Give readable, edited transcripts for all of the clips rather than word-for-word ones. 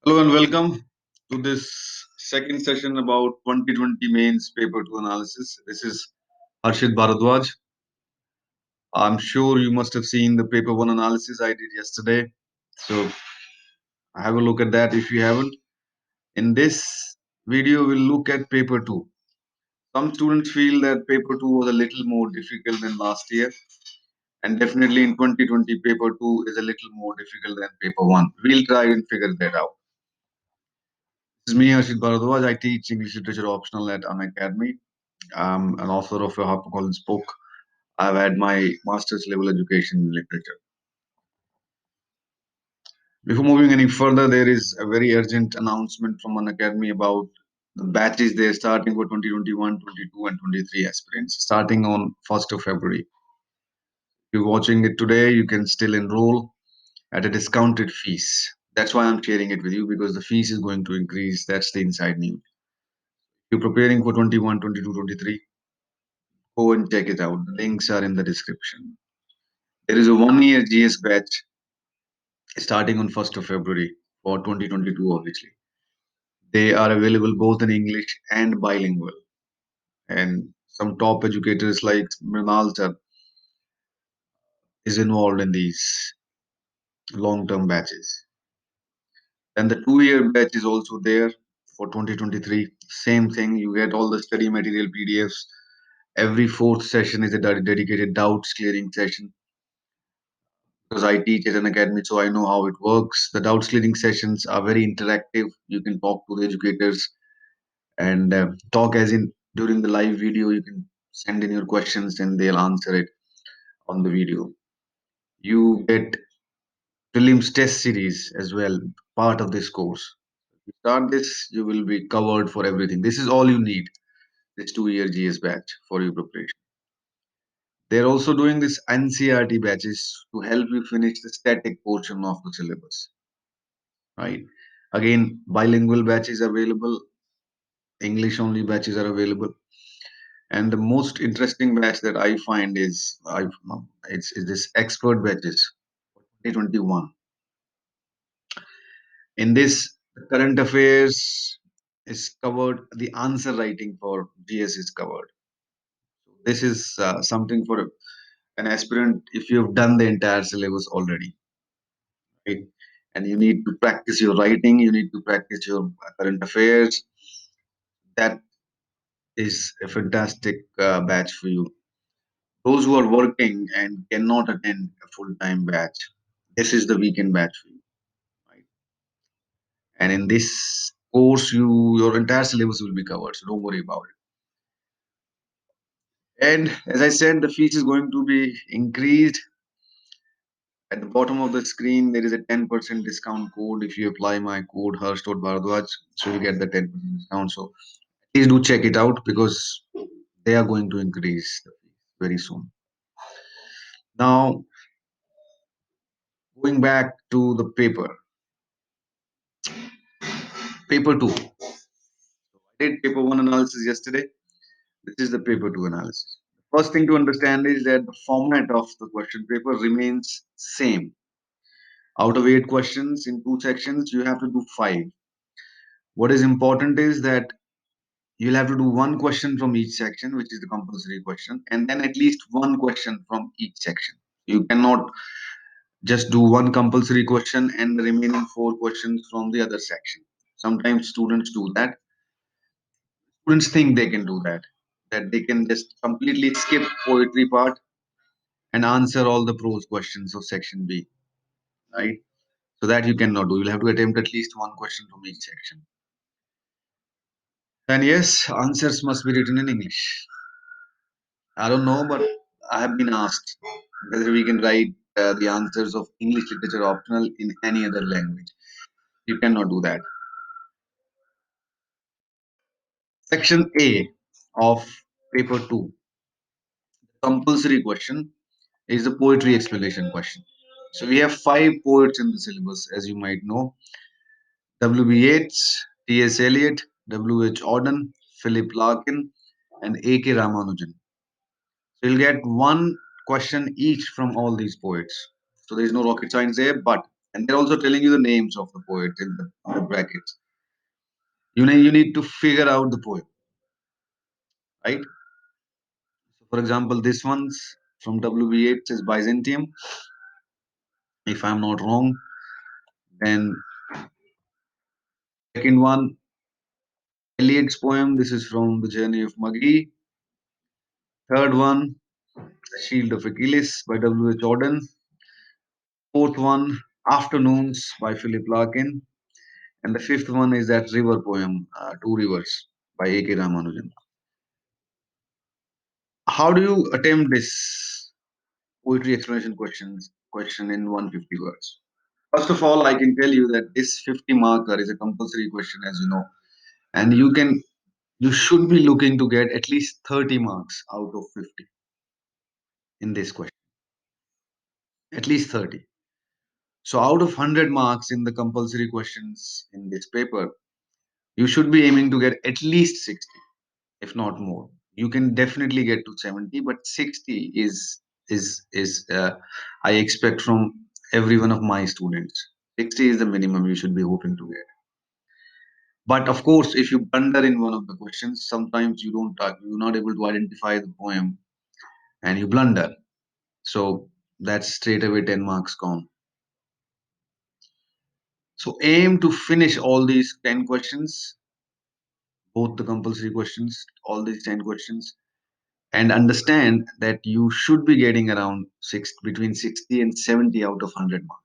Hello and welcome to this second session about 2020 mains paper 2 analysis. This is Harshit Bharadwaj. I'm sure you must have seen the paper 1 analysis I did yesterday. So have a look at that if you haven't. In this video, we'll look at paper 2. Some students feel that paper 2 was a little more difficult than last year. And definitely in 2020, paper 2 is a little more difficult than paper 1. We'll try and figure that out. This is me, Harshit Bharadwaj. I teach English Literature Optional at Unacademy. I'm an author of a HarperCollins book. I've had my master's level education in literature. Before moving any further, there is a very urgent announcement from Unacademy about the batches they're starting for 2021, 22, and 23 aspirants, starting on 1st of February. If you're watching it today, you can still enroll at a discounted fees. That's why I'm sharing it with you, because the fees is going to increase. That's the inside news. If you're preparing for 21, 22, 23, go and check it out. The links are in the description. There is a 1 year GS batch starting on 1st of February for 2022, obviously. They are available both in English and bilingual. And some top educators like Mrinal sir is involved in these long-term batches. Then the 2 year batch is also there for 2023. Same thing, you get all the study material PDFs. Every fourth session is a dedicated doubts clearing session. Because I teach at an academy, so I know how it works. The doubts clearing sessions are very interactive. You can talk to the educators and talk as in during the live video. You can send in your questions and they'll answer it on the video. You get prelims test series as well, part of this course. If you start this, you will be covered for everything. This is all you need, this 2 year GS batch for your preparation. They're also doing this NCERT batches to help you finish the static portion of the syllabus, right? Again, bilingual batches available, English only batches are available. And the most interesting batch that I find is it's this expert batches 2021. In this, the current affairs is covered. The answer writing for GS is covered. This is something for an aspirant if you have done the entire syllabus already, right? And you need to practice your writing. You need to practice your current affairs. That is a fantastic batch for you. Those who are working and cannot attend a full-time batch, this is the weekend batch for you, right? And in this course, your entire syllabus will be covered, so don't worry about it. And as I said, the fees is going to be increased. At the bottom of the screen, there is a 10% discount code. If you apply my code Harsh.Bharadwaj, so you get the 10% discount. So please do check it out because they are going to increase the fees very soon. Now, going back to the paper two. I did paper one analysis yesterday. This is the paper two analysis. First thing to understand is that the format of the question paper remains same. Out of 8 questions in 2 sections, you have to do 5. What is important is that you'll have to do 1 question from each section, which is the compulsory question, and then at least 1 question from each section. You cannot just do one compulsory question and the remaining 4 questions from the other section. Sometimes students do that. Students think they can do that they can just completely skip poetry part and answer all the prose questions of section B, right? So that you cannot do. You'll have to attempt at least 1 question from each section. And yes, answers must be written in English. I don't know, but I have been asked whether we can write the answers of English literature optional in any other language. You cannot do that. Section A of paper 2, compulsory question, is the poetry explanation question. So we have 5 poets in the syllabus, as you might know. W.B. Yeats, T.S. Eliot, W.H. Auden, Philip Larkin, and A.K. Ramanujan. So you'll get 1 question each from all these poets. So there is no rocket science there, but And they're also telling you the names of the poet in the brackets. You need to figure out the poem, right? So for example, this one's from WB8 says Byzantium. If I'm not wrong, then second one, Eliot's poem. This is from The Journey of Magi. Third one, The Shield of Achilles by W.H. Auden. Fourth one, Afternoons by Philip Larkin. And the fifth one is that river poem, Two Rivers by A.K. Ramanujan. How do you attempt this poetry explanation question in 150 words? First of all, I can tell you that this 50 marker is a compulsory question, as you know, and you should be looking to get at least 30 marks out of 50 in this question, at least 30. So out of 100 marks in the compulsory questions in this paper, you should be aiming to get at least 60, if not more. You can definitely get to 70, but 60 is I expect from every one of my students. 60 is the minimum you should be hoping to get. But of course, if you blunder in one of the questions, sometimes you're not able to identify the poem and you blunder. So that's straight away 10 marks gone. So aim to finish all these 10 questions, both the compulsory questions, all these 10 questions, and understand that you should be getting around between 60 and 70 out of 100 marks.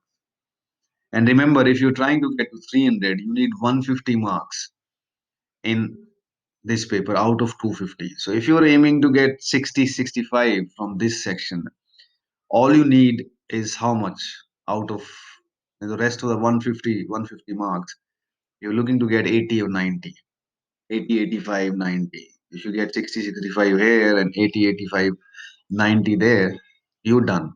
And remember, if you're trying to get to 300, you need 150 marks in this paper out of 250. So if you're aiming to get 60, 65 from this section, all you need is how much out of the rest of the 150 marks? You're looking to get 80 or 90, 80, 85, 90. If you get 60, 65 here and 80, 85, 90 there, you're done.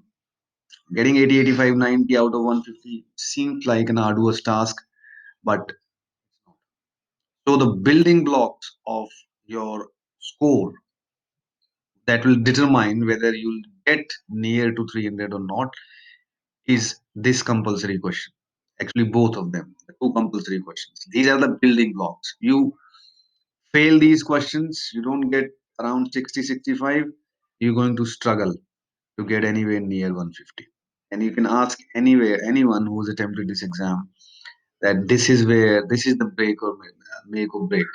Getting 80, 85, 90 out of 150 seems like an arduous task, but so the building blocks of your score that will determine whether you'll get near to 300 or not is this compulsory question. Actually, both of them, the two compulsory questions. These are the building blocks. You fail these questions, you don't get around 60, 65, you're going to struggle to get anywhere near 150. And you can ask anyone who's attempted this exam that this is the make or break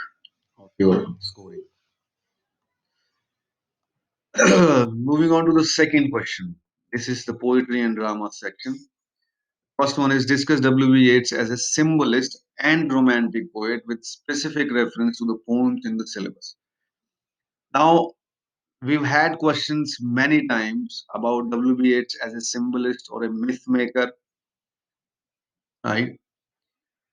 of your scoring. Moving on to the second question. This is the poetry and drama section. First one is discuss W.B. Yeats as a symbolist and romantic poet with specific reference to the poems in the syllabus. Now, we've had questions many times about W.B. Yeats as a symbolist or a myth maker, right?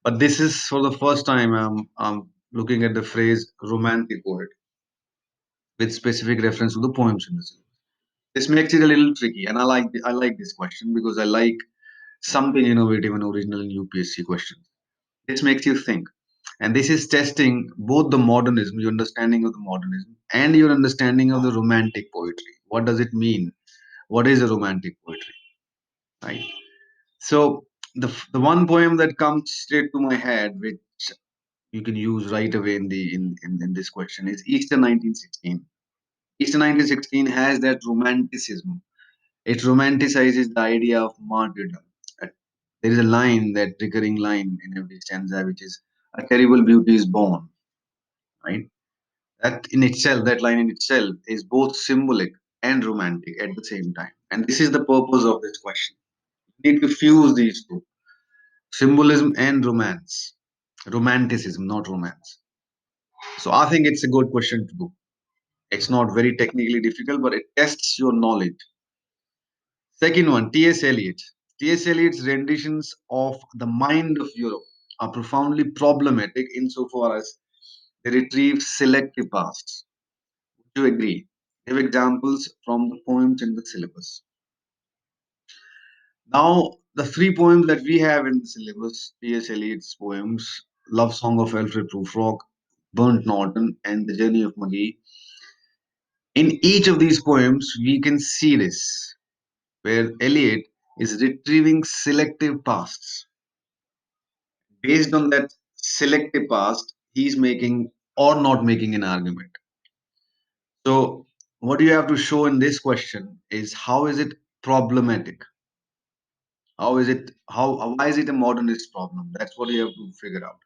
But this is for the first time I'm looking at the phrase romantic poet with specific reference to the poems in the syllabus. This makes it a little tricky, and I like this question because I like something innovative and original in UPSC questions. This makes you think. And this is testing both the modernism, your understanding of the modernism, and your understanding of the romantic poetry. What does it mean? What is a romantic poetry? Right. So the one poem that comes straight to my head, which you can use right away in this question, is Easter 1916. Easter 1916 has that romanticism. It romanticizes the idea of martyrdom. Uh, There is a line, that recurring line in every stanza, which is a terrible beauty is born, right? That line in itself is both symbolic and romantic at the same time. And this is the purpose of this question. You need to fuse these two, symbolism and romance, romanticism, not romance. So I think it's a good question to do. It's not very technically difficult, but it tests your knowledge. Second one, T.S. Eliot. T.S. Eliot's renditions of the mind of Europe are profoundly problematic insofar as they retrieve selective pasts. Would you agree? Give examples from the poems in the syllabus. Now, the three poems that we have in the syllabus, T.S. Eliot's poems, Love Song of Alfred Prufrock, Burnt Norton, and The Journey of Magi. In each of these poems, we can see this, where Eliot is retrieving selective pasts. Based on that selective past, he's making or not making an argument. So, what you have to show in this question is how is it problematic? How is it, why is it a modernist problem? That's what you have to figure out.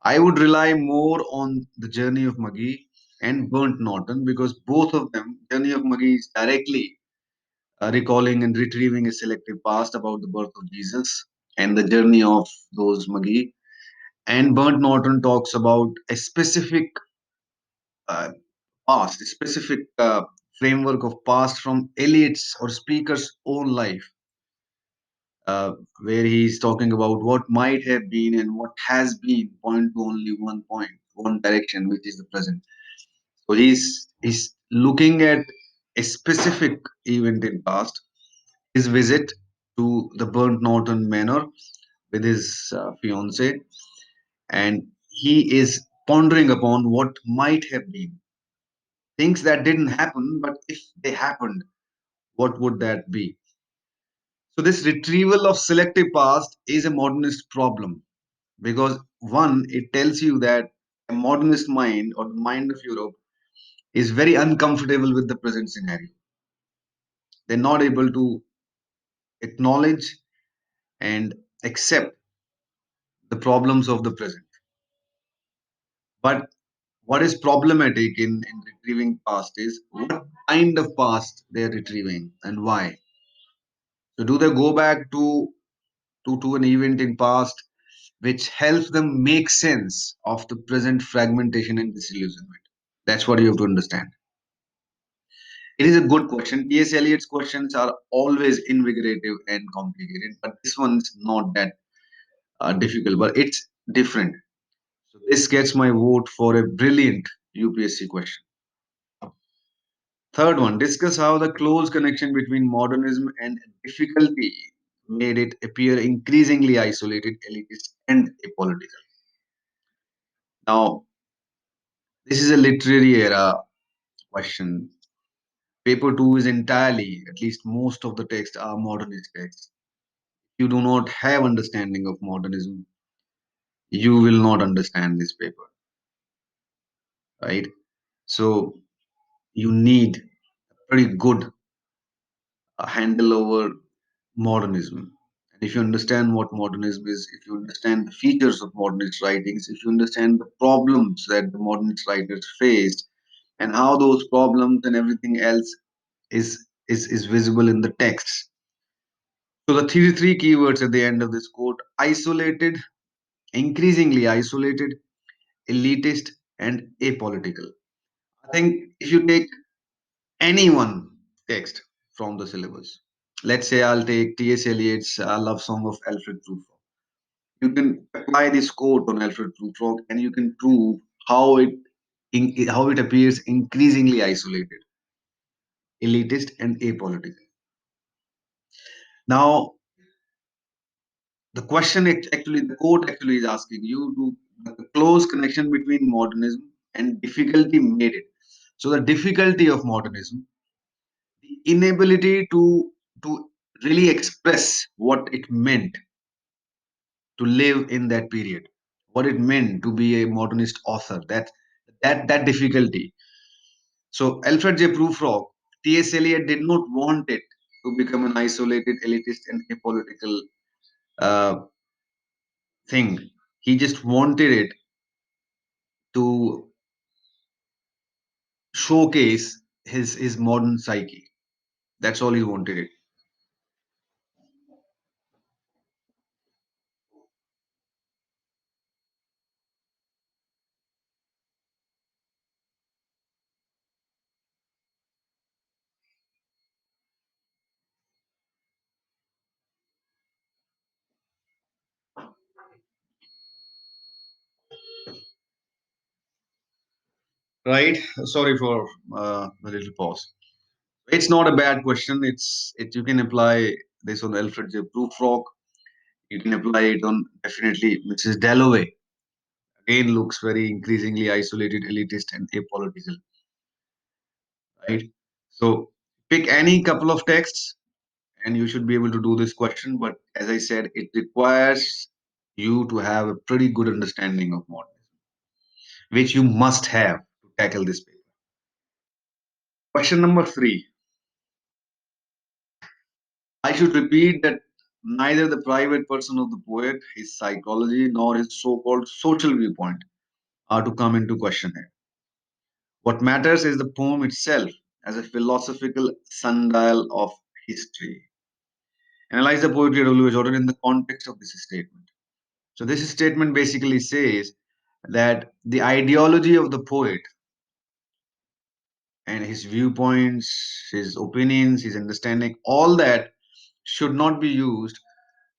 I would rely more on the journey of Magi and Burnt Norton because both of them, journey of Magi is directly recalling and retrieving a selective past about the birth of Jesus and the journey of those Magi. And Burnt Norton talks about a specific uh, past, a specific framework of past from Eliot's or speaker's own life, uh, where he's talking about what might have been and what has been, point to only one point, one direction, which is the present. So he's looking at a specific event in past, his visit to the Burnt Norton Manor with his fiance, and he is pondering upon what might have been things that didn't happen, but if they happened, what would that be? So this retrieval of selective past is a modernist problem because one, it tells you that a modernist mind or the mind of Europe is very uncomfortable with the present scenario. They're not able to acknowledge and accept the problems of the present. But what is problematic in retrieving past is what kind of past they're retrieving and why. So do they go back to an event in past which helps them make sense of the present fragmentation and disillusionment? That's what you have to understand. It is a good question. T.S. Eliot's questions are always invigorative and complicated, but this one's not that difficult, but it's different. So this gets my vote for a brilliant UPSC question. Third one, discuss how the close connection between modernism and difficulty made it appear increasingly isolated, elitist, and apolitical. Now, this is a literary era question. Paper 2 is entirely, at least most of the text are modernist texts. You do not have understanding of modernism, you will not understand this paper, right? So you need pretty good handle over modernism. And if you understand what modernism is, if you understand the features of modernist writings, if you understand the problems that the modernist writers faced, and how those problems and everything else is visible in the texts. So the three keywords at the end of this quote: isolated, increasingly isolated, elitist, and apolitical. I think if you take any one text from the syllabus, let's say I'll take T.S. Eliot's Love Song of Alfred Prufrock. You can apply this quote on Alfred Prufrock, and you can prove how how it appears increasingly isolated, elitist, and apolitical. Now, the question actually, the quote actually is asking you to the close connection between modernism and difficulty made it. So the difficulty of modernism, the inability to really express what it meant to live in that period, what it meant to be a modernist author, that difficulty. So Alfred J. Prufrock, T.S. Eliot did not want it to become an isolated, elitist, and apolitical uh, thing. He just wanted it to showcase his modern psyche. That's all he wanted it. Right? Sorry for the little pause. It's not a bad question. You can apply this on Alfred J. Prufrock. You can apply it on definitely Mrs. Dalloway. Again, looks very increasingly isolated, elitist, and apolitical. Right? So pick any couple of texts and you should be able to do this question. But as I said, it requires you to have a pretty good understanding of modernism, which you must have to tackle this paper. Question number 3. I should repeat that neither the private person of the poet, his psychology, nor his so-called social viewpoint are to come into question here. What matters is the poem itself as a philosophical sundial of history. Analyze the poetry of W.H. Auden in the context of this statement. So this statement basically says that the ideology of the poet and his viewpoints, his opinions, his understanding, all that should not be used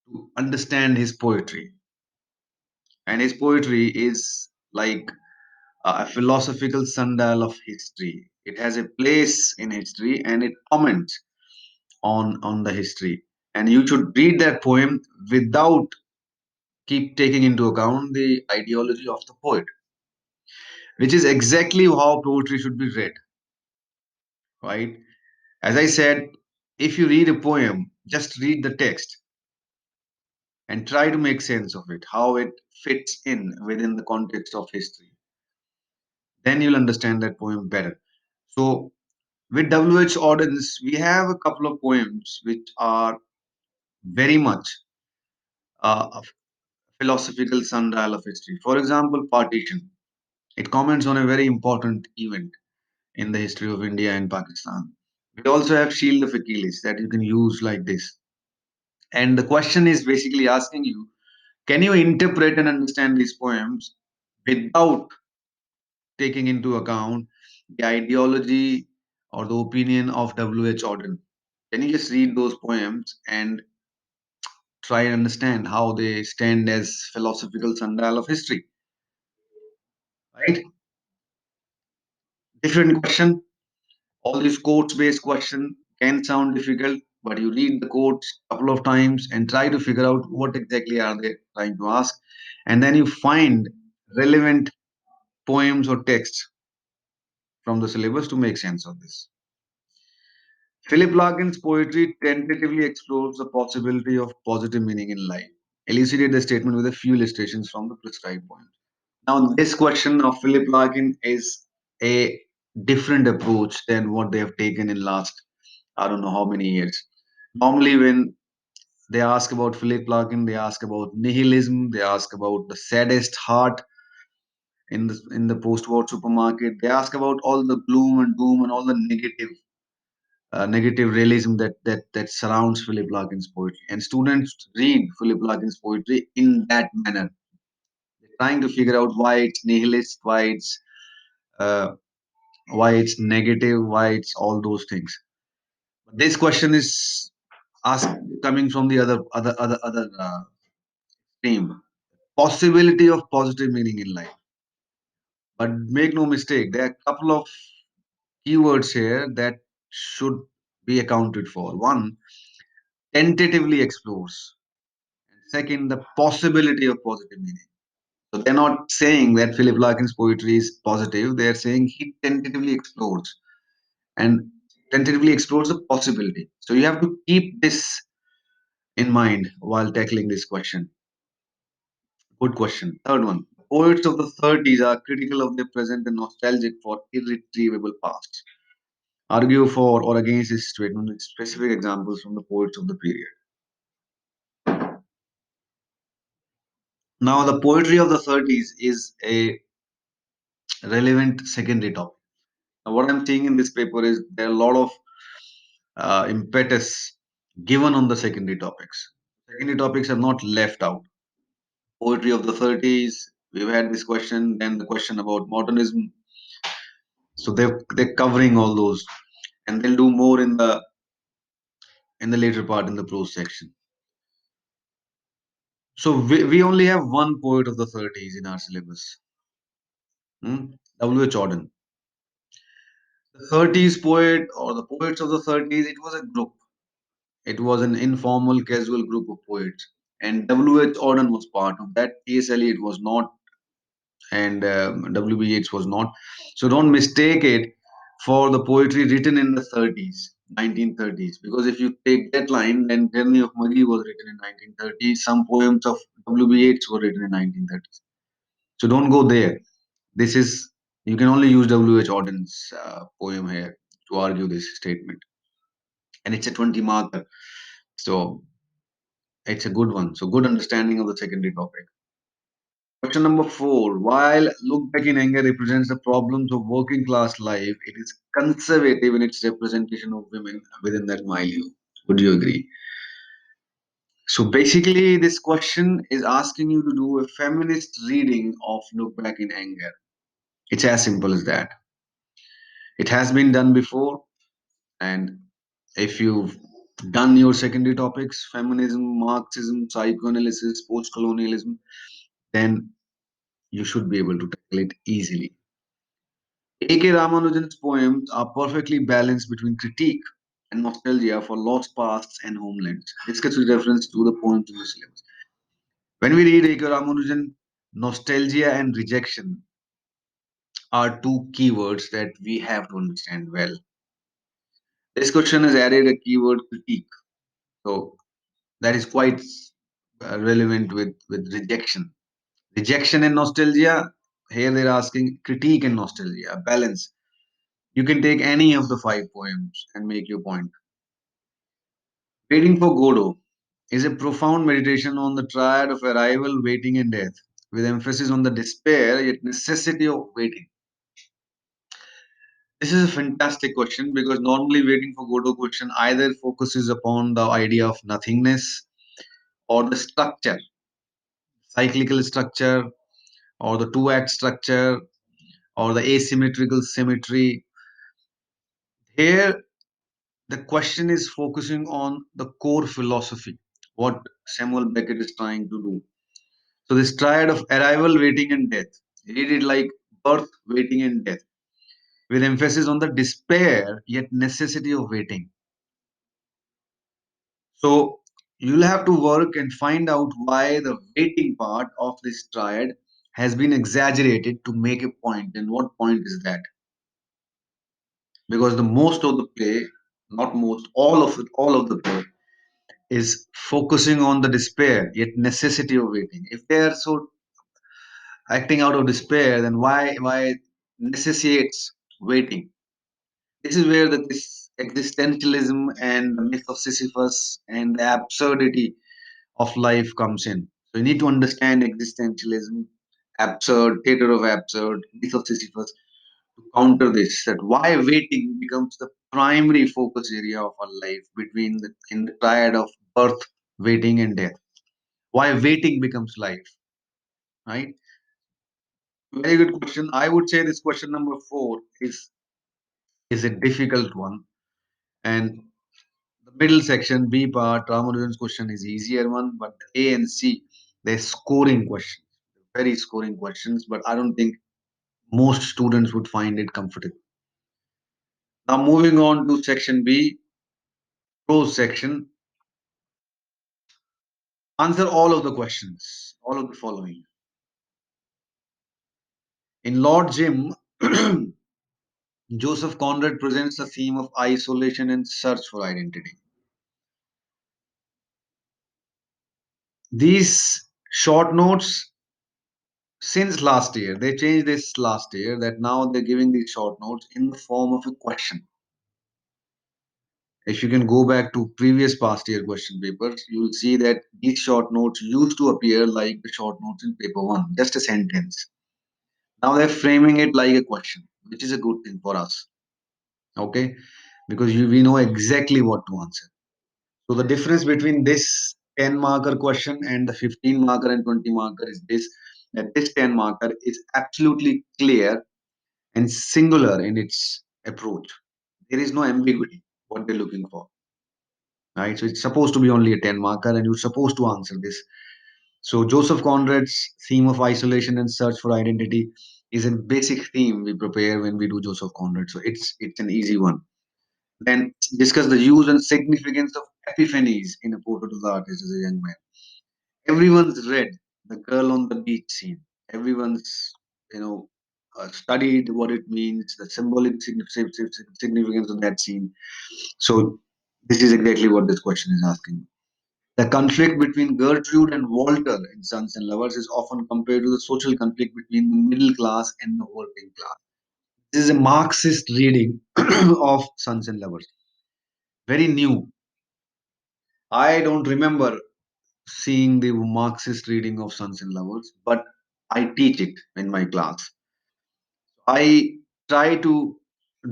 to understand his poetry. And his poetry is like a philosophical sundial of history. It has a place in history and it comments on the history. And you should read that poem without keep taking into account the ideology of the poet, which is exactly how poetry should be read, right? As I said, if you read a poem, just read the text and try to make sense of it, how it fits in within the context of history. Then you'll understand that poem better. So, with W.H. Audens, we have a couple of poems which are very much a philosophical sundial of history. For example, Partition. It comments on a very important event in the history of India and Pakistan. We also have Shield of Achilles that you can use like this. And the question is basically asking you, can you interpret and understand these poems without taking into account the ideology or the opinion of W.H. Auden? Can you just read those poems and try and understand how they stand as philosophical sundial of history? Right? Different question. All these quotes based questions can sound difficult, but you read the quotes a couple of times and try to figure out what exactly are they trying to ask. And then you find relevant poems or texts from the syllabus to make sense of this. Philip Larkin's poetry tentatively explores the possibility of positive meaning in life. Elucidate the statement with a few illustrations from the prescribed poem. Now, this question of Philip Larkin is a different approach than what they have taken in last, I don't know how many years. Normally, when they ask about Philip Larkin, they ask about nihilism, they ask about the saddest heart in the post-war supermarket. They ask about all the gloom and doom and all the negative realism that surrounds Philip Larkin's poetry. And students read Philip Larkin's poetry in that manner. They're trying to figure out why it's nihilist, uh, why it's negative, why it's all those things. This question is asked coming from the other stream. Possibility of positive meaning in life. But make no mistake, there are a couple of keywords here that should be accounted for. One, tentatively explores. Second, the possibility of positive meaning. So they're not saying that Philip Larkin's poetry is positive. They're saying he tentatively explores and tentatively explores the possibility. So you have to keep this in mind while tackling this question. Good question. Third one. Poets of the 30s are critical of their present and nostalgic for irretrievable past. Argue for or against this statement with specific examples from the poets of the period. Now, the poetry of the 30s is a relevant secondary topic. Now, what I'm seeing in this paper is there are a lot of impetus given on the secondary topics. Secondary topics are not left out. Poetry of the 30s, we've had this question, then the question about modernism. So they're covering all those, and they'll do more in the later part in the prose section. So we only have one poet of the 30s in our syllabus. W.H. Auden. The 30s poet or the poets of the 30s, it was a group. It was an informal, casual group of poets. And W.H. Auden was part of that. T.S. Eliot was not, and W.B. Yeats was not. So don't mistake it for the poetry written in the 30s. 1930s. Because if you take that line, then Journey of Maggie was written in 1930s. Some poems of W.B. Yeats were written in 1930s. So don't go there. This is, you can only use W.H. Auden's poem here to argue this statement. And it's a 20 marker. So it's a good one. So good understanding of the secondary topic. Question number 4. While Look Back in Anger represents the problems of working class life, it is conservative in its representation of women within that milieu. Would you agree? So basically, this question is asking you to do a feminist reading of Look Back in Anger. It's as simple as that. It has been done before, and if you've done your secondary topics, feminism, Marxism, psychoanalysis, post-colonialism, then you should be able to tackle it easily. A.K. Ramanujan's poems are perfectly balanced between critique and nostalgia for lost pasts and homelands. Discuss with reference to the poems in the syllabus. When we read A.K. Ramanujan, nostalgia and rejection are two keywords that we have to understand well. This question has added a keyword critique. So that is quite relevant with rejection. Rejection and nostalgia, here they're asking critique and nostalgia, balance. You can take any of the 5 poems and make your point. Waiting for Godot is a profound meditation on the triad of arrival, waiting, and death, with emphasis on the despair yet necessity of waiting. This is a fantastic question because normally Waiting for Godot question either focuses upon the idea of nothingness or the structure, cyclical structure, or the two-act structure, or the asymmetrical symmetry. Here, the question is focusing on the core philosophy, what Samuel Beckett is trying to do. So this triad of arrival, waiting, and death. Read it like birth, waiting, and death, with emphasis on the despair yet necessity of waiting. So you'll have to work and find out why the waiting part of this triad has been exaggerated to make a point. And what point is that? Because the most of the play, not most, all of the play is focusing on the despair yet necessity of waiting. If they are so acting out of despair, then why necessitates waiting? This is where this existentialism and the myth of Sisyphus and the absurdity of life comes in. So you need to understand existentialism, absurd, theater of absurd, myth of Sisyphus to counter this. That why waiting becomes the primary focus area of our life between in the triad of birth, waiting, and death. Why waiting becomes life, right? Very good question. I would say this question number 4 is a difficult one, and the middle section B part, Ramanujan's question is easier one, but the A and C, they're scoring questions, very scoring questions, but I don't think most students would find it comfortable. Now moving on to section B, prose section. Answer all of the questions, all of the following. In Lord Jim, Joseph Conrad presents the theme of isolation and search for identity. These short notes, since last year, they changed this last year that now they're giving these short notes in the form of a question. If you can go back to previous past year question papers, you will see that these short notes used to appear like the short notes in paper 1, just a sentence. Now they're framing it like a question, which is a good thing for us. Okay? Because we know exactly what to answer. So the difference between this 10 marker question and the 15 marker and 20 marker is this, that this 10 marker is absolutely clear and singular in its approach. There is no ambiguity what they're looking for. Right? So it's supposed to be only a 10 marker and you're supposed to answer this. So Joseph Conrad's theme of isolation and search for identity is a basic theme we prepare when we do Joseph Conrad. So it's an easy one. Then discuss the use and significance of epiphanies in a portrait of the artist as a young man. Everyone's read the girl on the beach scene. Everyone's, you know, studied what it means, the symbolic significance of that scene. So this is exactly what this question is asking. The conflict between Gertrude and Walter in Sons and Lovers is often compared to the social conflict between the middle class and the working class. This is a Marxist reading of Sons and Lovers. Very new. I don't remember seeing the Marxist reading of Sons and Lovers, but I teach it in my class. I try to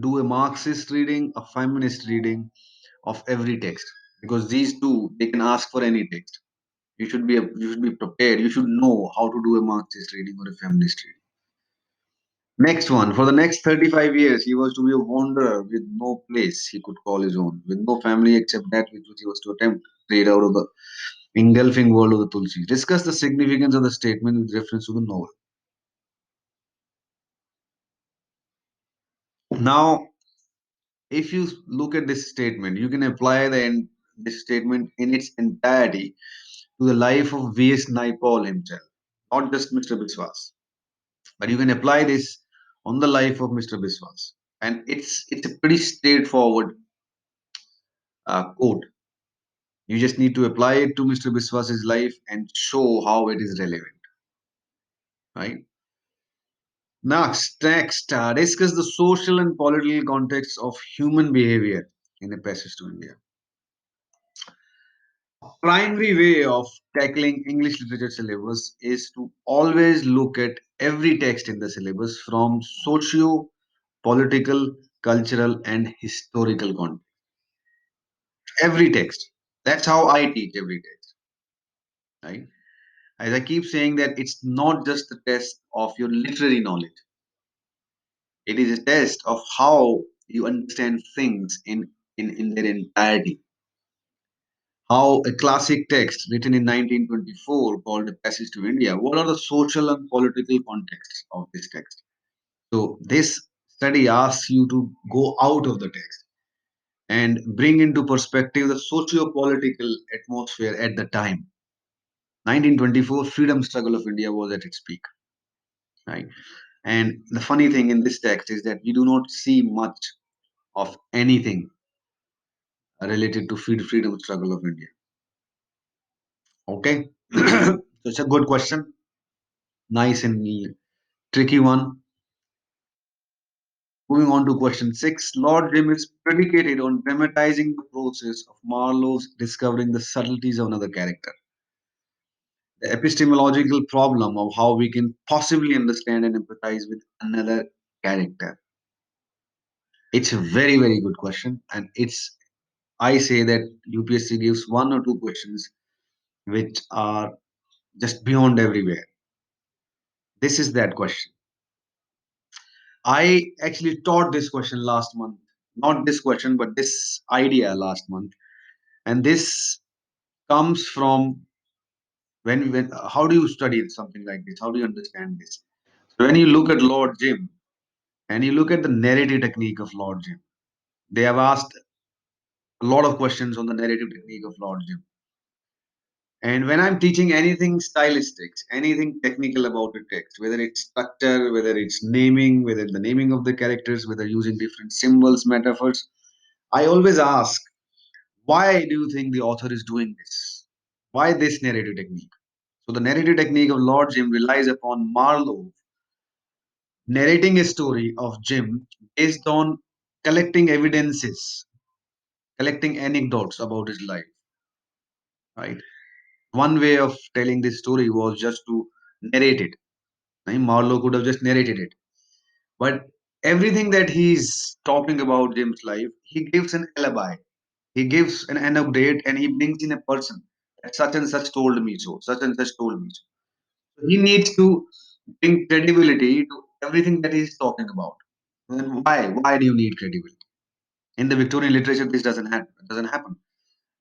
do a Marxist reading, a feminist reading of every text, because these two they can ask for any text. You should be prepared. You should know how to do a Marxist reading or a feminist reading. Next one. For the next 35 years, he was to be a wanderer with no place he could call his own, with no family except that which he was to attempt to trade out of the engulfing world of the Tulsi. Discuss the significance of the statement with reference to the novel. Now, if you look at this statement, you can apply this statement in its entirety to the life of V.S. Naipaul himself, not just Mr. Biswas, but you can apply this on the life of Mr. Biswas, and it's a pretty straightforward quote. You just need to apply it to Mr. Biswas's life and show how it is relevant, right? Next, discuss the social and political context of human behavior in a passage to India. Primary way of tackling English literature syllabus is to always look at every text in the syllabus from socio, political, cultural, and historical context. Every text. That's how I teach every text, right? As I keep saying that it's not just a test of your literary knowledge. It is a test of how you understand things in their entirety. How a classic text written in 1924 called A Passage to India, what are the social and political contexts of this text? So this study asks you to go out of the text and bring into perspective the socio-political atmosphere at the time. 1924, freedom struggle of India was at its peak, right? And the funny thing in this text is that we do not see much of anything related to freedom struggle of India. Okay, so it's a good question, nice and tricky one. Moving on to question 6, Lord Jim is predicated on dramatizing the process of Marlowe's discovering the subtleties of another character. The epistemological problem of how we can possibly understand and empathize with another character. It's a very, very good question, and I say that UPSC gives one or two questions which are just beyond everywhere. This is that question. I actually taught this question last month. Not this question, but this idea last month. And this comes from when how do you study something like this? How do you understand this? So when you look at Lord Jim and you look at the narrative technique of Lord Jim, they have asked a lot of questions on the narrative technique of Lord Jim. And when I'm teaching anything stylistics, anything technical about a text, whether it's structure, whether it's naming, whether the naming of the characters, whether using different symbols, metaphors, I always ask, why do you think the author is doing this? Why this narrative technique? So the narrative technique of Lord Jim relies upon Marlowe narrating a story of Jim based on collecting evidences, collecting anecdotes about his life, right? One way of telling this story was just to narrate it. Right? Marlowe could have just narrated it. But everything that he's talking about Jim's life, he gives an alibi. He gives an anecdote and he brings in a person. That such and such told me so. Such and such told me so. So he needs to bring credibility to everything that he's talking about. And why? Why do you need credibility? In the Victorian literature, this doesn't happen. It doesn't happen.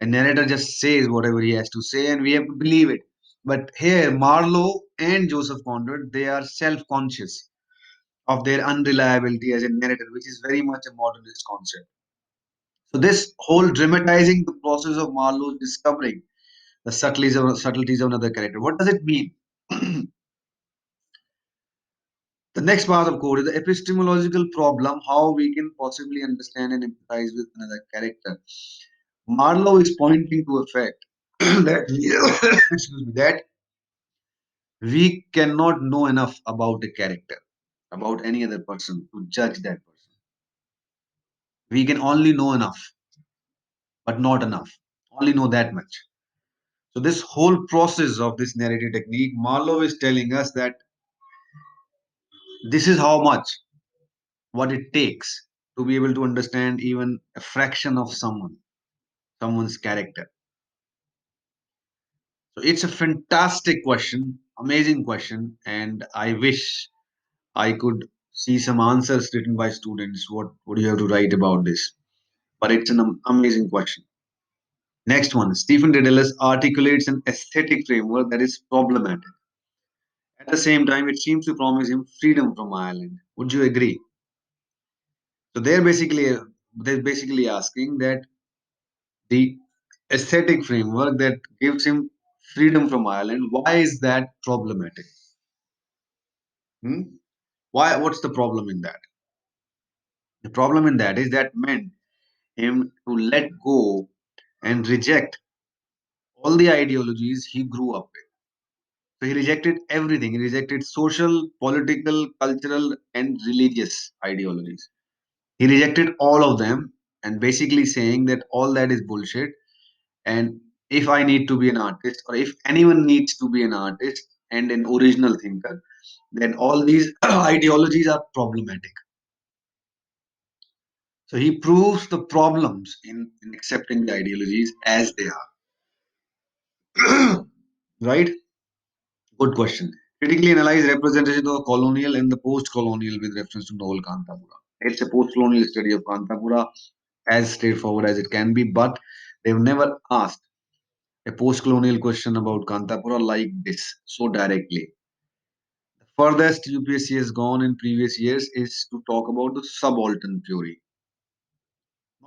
A narrator just says whatever he has to say, and we have to believe it. But here, Marlowe and Joseph Conrad, they are self-conscious of their unreliability as a narrator, which is very much a modernist concept. So this whole dramatizing the process of Marlowe discovering the subtleties of another character. What does it mean? The next part of code is the epistemological problem, how we can possibly understand and empathize with another character. Marlowe is pointing to a fact that, excuse me, that we cannot know enough about a character, about any other person to judge that person. We can only know enough, but not enough. Only know that much. So this whole process of this narrative technique, Marlowe is telling us that this is how much what it takes to be able to understand even a fraction of someone's character. So it's a fantastic question, amazing question, and I wish I could see some answers written by students. What do you have to write about this? But it's an amazing question. Next one, Stephen Dedalus articulates an aesthetic framework that is problematic. At the same time, it seems to promise him freedom from Ireland. Would you agree? So they're basically asking that the aesthetic framework that gives him freedom from Ireland, why is that problematic? Hmm? Why? What's the problem in that? The problem in that is that meant him to let go and reject all the ideologies he grew up with. So he rejected everything. He rejected social, political, cultural, and religious ideologies. He rejected all of them and basically saying that all that is bullshit. And if I need to be an artist, or if anyone needs to be an artist and an original thinker, then all these ideologies are problematic. So he proves the problems in accepting the ideologies as they are. Right? Good question. Critically analyze representation of colonial and the post-colonial with reference to novel Kantapura. It's a post-colonial study of Kantapura, as straightforward as it can be, but they've never asked a post-colonial question about Kantapura like this so directly. The furthest UPSC has gone in previous years is to talk about the subaltern theory,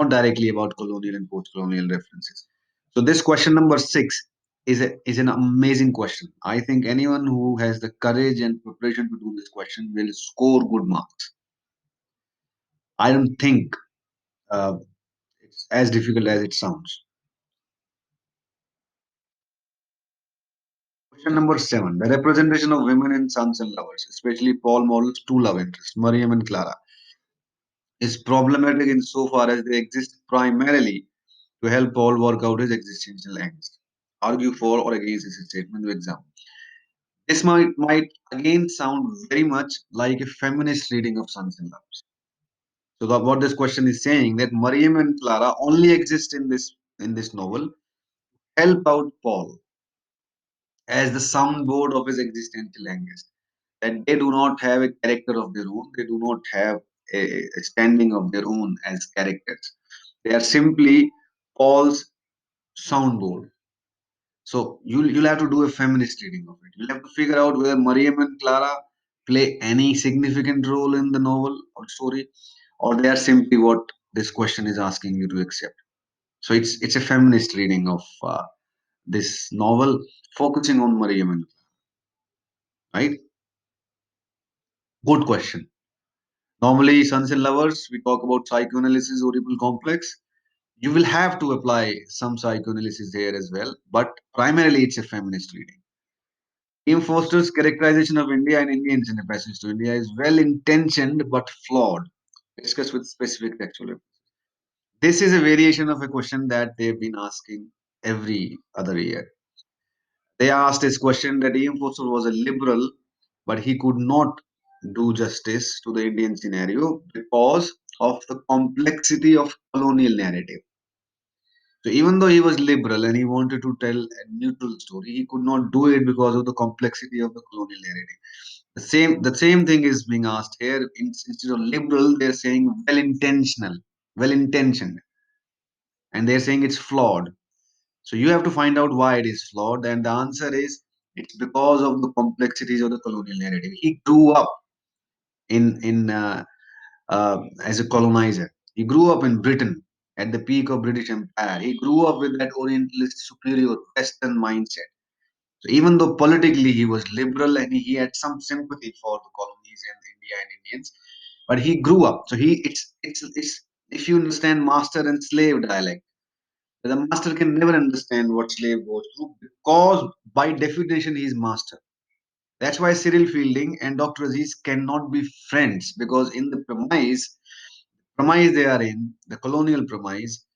not directly about colonial and post-colonial references. So this question number 6 is an amazing question. I think anyone who has the courage and preparation to do this question will score good marks. I don't think uh, it's as difficult as it sounds. Question number 7: the representation of women in Sons and Lovers, especially Paul Morrell's two love interests, Mariam and Clara, is problematic insofar as they exist primarily to help Paul work out his existential angst. Argue for or against this statement with example. This might again sound very much like a feminist reading of Sons and Lovers. So what this question is saying that Mariam and Clara only exist in this novel, help out Paul as the soundboard of his existential angst. That they do not have a character of their own, they do not have a standing of their own as characters. They are simply Paul's soundboard. So you'll have to do a feminist reading of it. You'll have to figure out whether Mariam and Clara play any significant role in the novel or story, or they are simply what this question is asking you to accept. So it's a feminist reading of this novel, focusing on Mariam and Clara, right? Good question. Normally, Sons and Lovers, we talk about psychoanalysis, Oedipal complex. You will have to apply some psychoanalysis here as well, but primarily it's a feminist reading. Ian Foster's characterization of India and Indians in a passage to India is well intentioned but flawed. Discuss with specific textual. This is a variation of a question that they've been asking every other year. They asked this question that Ian Foster was a liberal, but he could not do justice to the Indian scenario because of the complexity of colonial narrative. So even though he was liberal and he wanted to tell a neutral story, he could not do it because of the complexity of the colonial narrative. The same thing is being asked here. Instead of liberal, they're saying well intentioned, and they're saying it's flawed. So you have to find out why it is flawed, and the answer is it's because of the complexities of the colonial narrative. He grew up in as a colonizer. He grew up in Britain at the peak of British Empire. He grew up with that Orientalist superior Western mindset. So even though politically he was liberal and he had some sympathy for the colonies India and Indians. But he grew up. So it's if you understand master and slave dialect, the master can never understand what slave goes through because by definition he is master. That's why Cyril Fielding and Dr. Aziz cannot be friends because in the premise they are in, the colonial premise,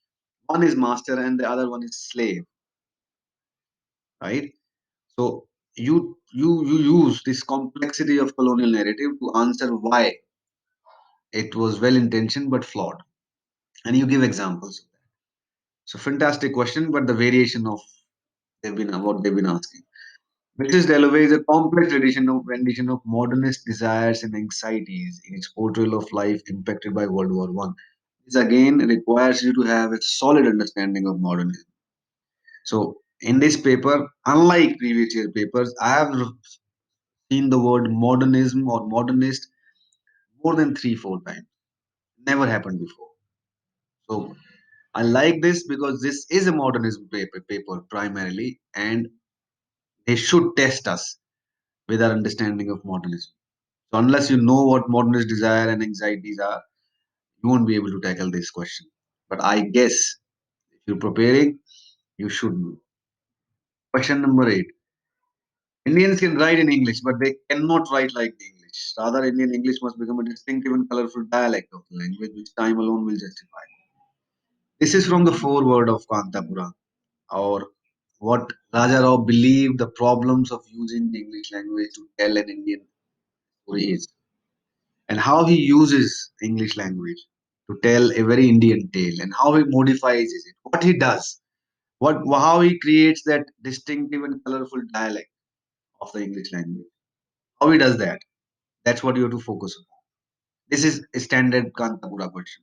one is master and the other one is slave, right? So you use this complexity of colonial narrative to answer why it was well intentioned but flawed, and you give examples. So fantastic question, but the variation of they've been what they've been asking. Mrs. Dalloway is a complex rendition of modernist desires and anxieties in its portrayal of life impacted by World War One. This again requires you to have a solid understanding of modernism. So in this paper, unlike previous year papers, I have seen the word modernism or modernist more than 3 4 times. Never happened before. So I like this because this is a modernism paper primarily, and they should test us with our understanding of modernism. So unless you know what modernist desire and anxieties are, you won't be able to tackle this question. But I guess if you're preparing, you should know. Question number 8. Indians can write in English, but they cannot write like the English. Rather, Indian English must become a distinctive and colorful dialect of the language, which time alone will justify. This is from the foreword of Kantapura, or what Raja Rao believed the problems of using the English language to tell an Indian story is, and how he uses English language to tell a very Indian tale, and how he modifies it, what he does, what how he creates that distinctive and colorful dialect of the English language. How he does that. That's what you have to focus on. This is a standard Kantapura question.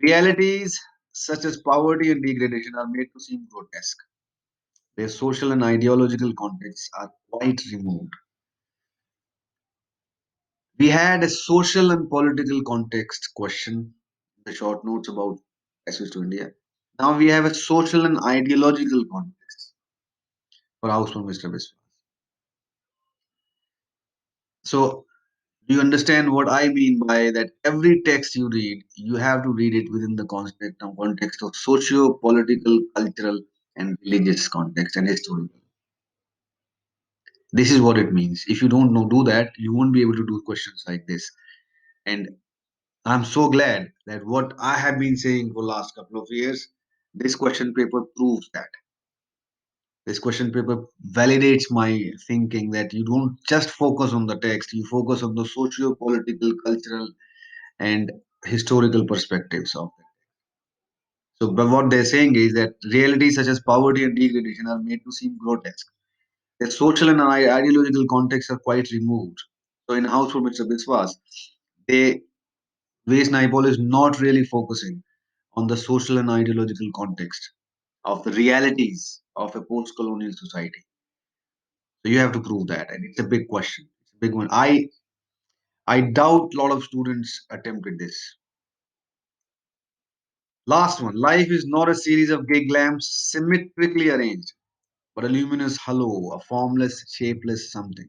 Realities such as poverty and degradation are made to seem grotesque. Their social and ideological contexts are quite removed. We had a social and political context question, the short notes about access to India. Now we have a social and ideological context for House from Mr. Biswas. So, do you understand what I mean by that? Every text you read, you have to read it within the context of socio political, cultural, and religious context and historical. This is what it means. If you don't know, do that, you won't be able to do questions like this. And I'm so glad that what I have been saying for last couple of years, this question paper proves that. This question paper validates my thinking that you don't just focus on the text, you focus on the socio political, cultural, and historical perspectives of it. So, but what they're saying is that realities such as poverty and degradation are made to seem grotesque. Their social and ideological contexts are quite removed. So, in House for Mr. Biswas, they Waste Naipaul is not really focusing on the social and ideological context of the realities of a post-colonial society. So you have to prove that, and it's a big question. It's a big one. I doubt a lot of students attempted this. Last one. Life is not a series of gig lamps symmetrically arranged, but a luminous halo, a formless, shapeless something.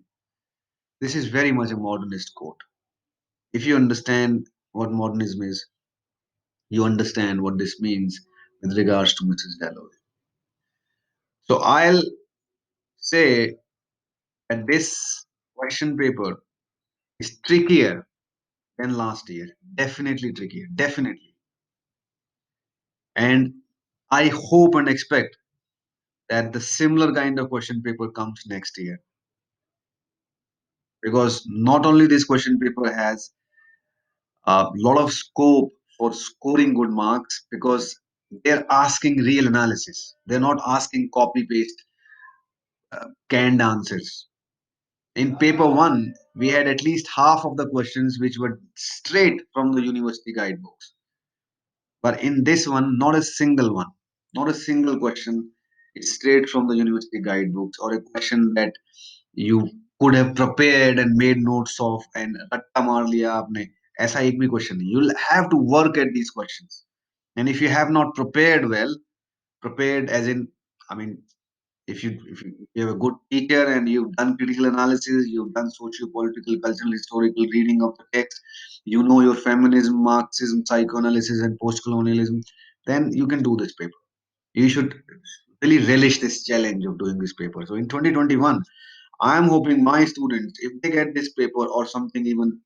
This is very much a modernist quote. If you understand what modernism is, you understand what this means with regards to Mrs. Dalloway. So I'll say that this question paper is trickier than last year. Definitely trickier. Definitely. And I hope and expect that the similar kind of question paper comes next year. Because not only this question paper has a lot of scope for scoring good marks, because they're asking real analysis. They're not asking copy paste canned answers. In paper one, we had at least half of the questions which were straight from the university guidebooks. But in this one, not a single one, not a single question is straight from the university guidebooks or a question that you could have prepared and made notes of and रट्टा मार लिया आपने ऐसा एक भी question नहीं. You'll have to work at these questions. And if you have not prepared well, prepared as in, I mean, If you have a good teacher and you've done critical analysis, you've done socio-political, cultural, historical reading of the text, you know your feminism, Marxism, psychoanalysis, and post-colonialism, then you can do this paper. You should really relish this challenge of doing this paper. So in 2021, I am hoping my students, if they get this paper or something even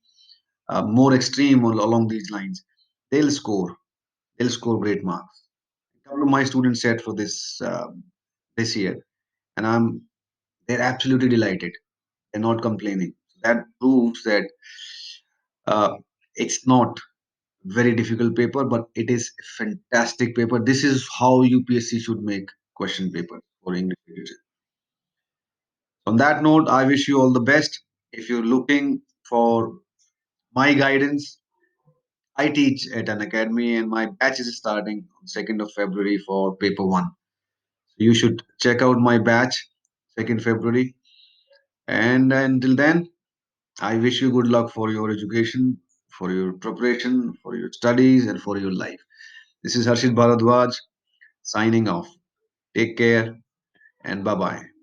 more extreme along these lines, they'll score. They'll score great marks. A couple of my students said for this year, and they're absolutely delighted. They're not complaining. That proves that uh, it's not very difficult paper, but it is a fantastic paper. This is how UPSC should make question paper for English literature. On that note, I wish you all the best. If you're looking for my guidance, I teach at an academy and my batch is starting on 2nd of February for paper 1. So you should check out my batch 2nd February. And until then, I wish you good luck for your education, for your preparation, for your studies, and for your life. This is Harshit Bharadwaj signing off. Take care and bye bye.